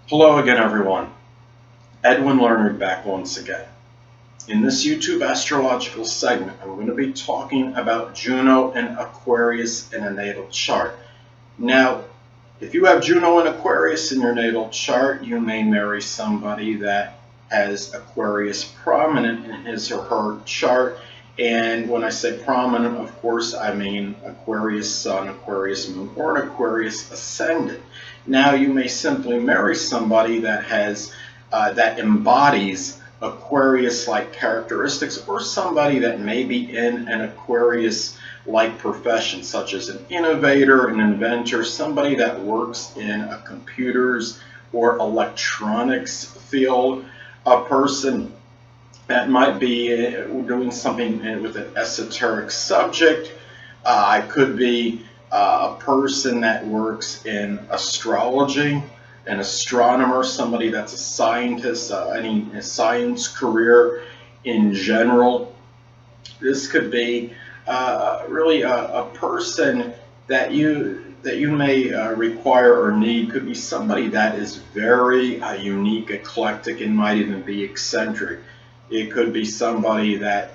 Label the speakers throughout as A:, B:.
A: Hello again, everyone. Edwin Learnard back once again. In this YouTube astrological segment, I'm going to be talking about Juno in Aquarius in a natal chart. Now, if you have Juno in Aquarius in your natal chart, you may marry somebody that has Aquarius prominent in his or her chart. And when I say prominent, of course, I mean Aquarius Sun, Aquarius Moon, or an Aquarius Ascendant. Now, you may simply marry somebody that has that embodies Aquarius-like characteristics, or somebody that may be in an Aquarius-like profession, such as an innovator, an inventor, somebody that works in a computers or electronics field, a person that might be doing something with an esoteric subject. I could be a person that works in astrology, an astronomer, somebody that's a scientist, any science career in general. This could be really a person that you may require or need. Could be somebody that is very unique, eclectic, and might even be eccentric. It could be somebody that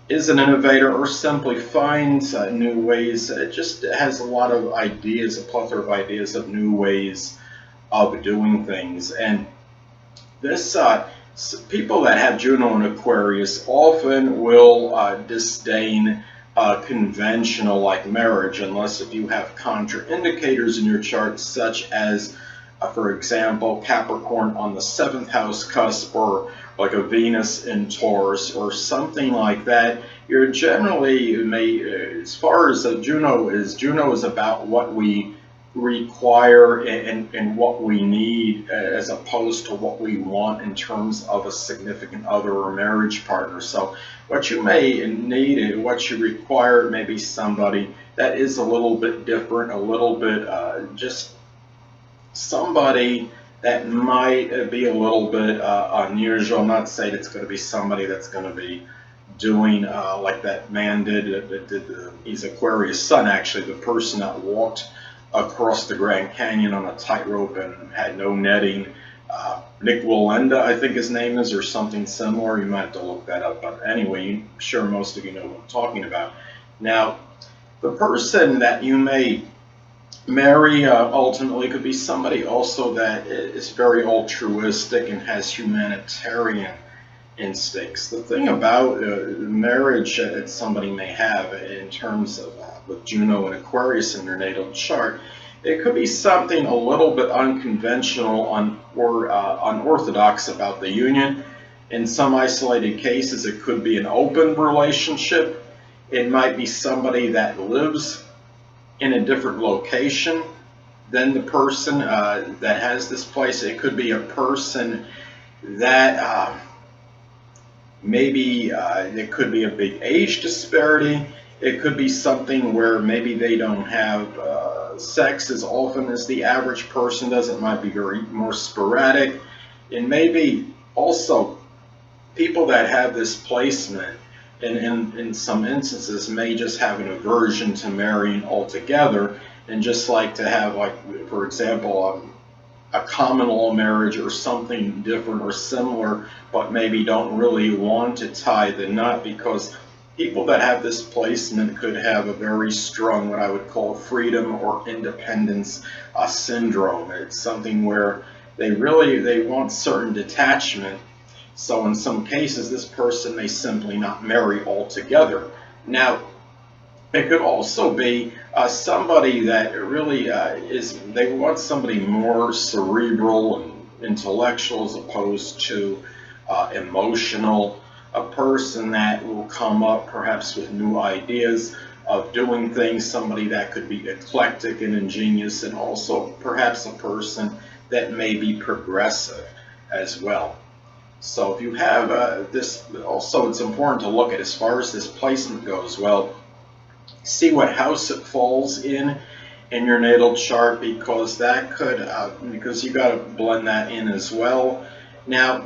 A: is an innovator or simply finds new ways. It just has a lot of ideas, a plethora of ideas of new ways of doing things. And this people that have Juno in Aquarius often will disdain conventional like marriage, unless if you have contraindicators in your chart, such as for example, Capricorn on the 7th house cusp, or like a Venus in Taurus or something like that. You're generally as far as Juno is about what we require and what we need, as opposed to what we want in terms of a significant other or marriage partner. So what you may need and what you require may be somebody that is a little bit different, a little bit just somebody that might be a little bit unusual. I'm not saying it's going to be somebody that's going to be doing like that man did. He's Aquarius Sun, actually, the person that walked across the Grand Canyon on a tightrope and had no netting. Nick Wallenda, I think his name is, or something similar. You might have to look that up. But anyway, I'm sure most of you know what I'm talking about. Now, the person that you may marry ultimately could be somebody also that is very altruistic and has humanitarian instincts. The thing about marriage that somebody may have in terms of with Juno and Aquarius in their natal chart, it could be something a little bit unconventional or unorthodox about the union. In some isolated cases, it could be an open relationship. It might be somebody that lives in a different location than the person that has this place. It could be a person that maybe it could be a big age disparity. It could be something where maybe they don't have sex as often as the average person does. It might be very more sporadic. And maybe also people that have this placement in some instances may just have an aversion to marrying altogether, and just like to have, like, for example, a common law marriage or something different or similar, but maybe don't really want to tie the knot, because people that have this placement could have a very strong, what I would call, freedom or independence syndrome. It's something where they want certain detachment. So in some cases, this person may simply not marry altogether. Now, it could also be somebody that really they want somebody more cerebral and intellectual as opposed to emotional. A person that will come up perhaps with new ideas of doing things, somebody that could be eclectic and ingenious, and also perhaps a person that may be progressive as well. So if you have this, also it's important to look at, as far as this placement goes, well, see what house it falls in your natal chart, because that could, because you got to blend that in as well. Now,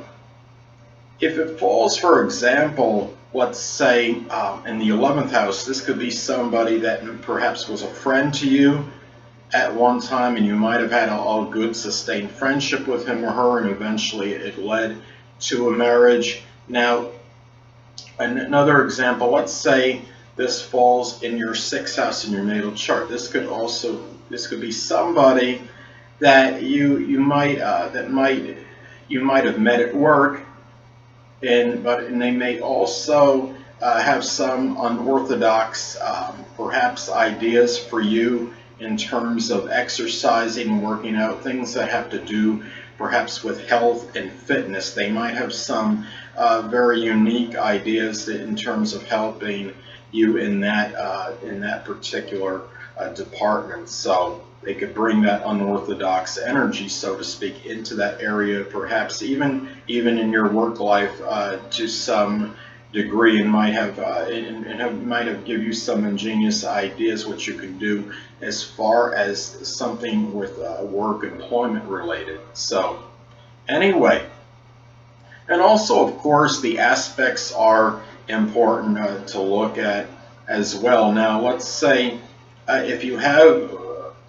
A: if it falls, for example, let's say in the 11th house, this could be somebody that perhaps was a friend to you, at one time, and you might have had a good sustained friendship with him or her, and eventually it led to a marriage. Now, another example, let's say this falls in your 6th house in your natal chart. This could be somebody that you might have met at work, and they may also have some unorthodox perhaps ideas for you in terms of exercising, working out, things that have to do perhaps with health and fitness. They might have some very unique ideas in terms of helping you in that particular department. So they could bring that unorthodox energy, so to speak, into that area, perhaps even in your work life to some degree, and might have give you some ingenious ideas what you can do as far as something with work employment related. So anyway, and also of course the aspects are important to look at as well. Now let's say if you have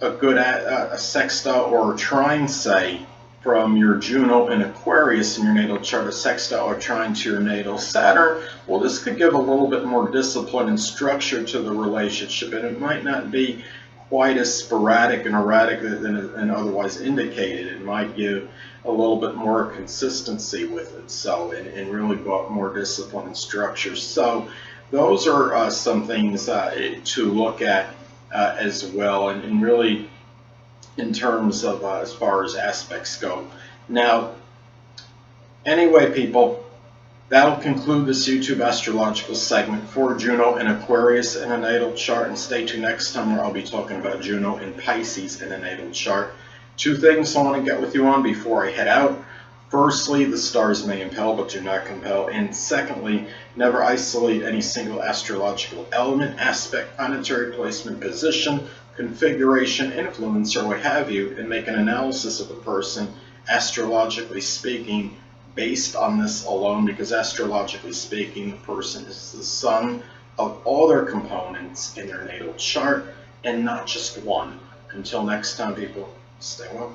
A: a good a sextile or a trine, say, from your Juno in Aquarius in your natal chart, a sextile or trine to your natal Saturn, well, this could give a little bit more discipline and structure to the relationship, and it might not be quite as sporadic and erratic than otherwise indicated. It might give a little bit more consistency with it, so and really more discipline and structure. So those are some things to look at as well, and really in terms of as far as aspects go. Now, anyway, people, that'll conclude this YouTube astrological segment for Juno in Aquarius in a natal chart, and stay tuned next time where I'll be talking about Juno in Pisces in a natal chart. 2 things I want to get with you on before I head out. Firstly, the stars may impel but do not compel. And secondly, never isolate any single astrological element, aspect, planetary placement, position, configuration, influence, or what have you, and make an analysis of the person, astrologically speaking, based on this alone, because astrologically speaking, the person is the sum of all their components in their natal chart and not just one. Until next time, people, stay well.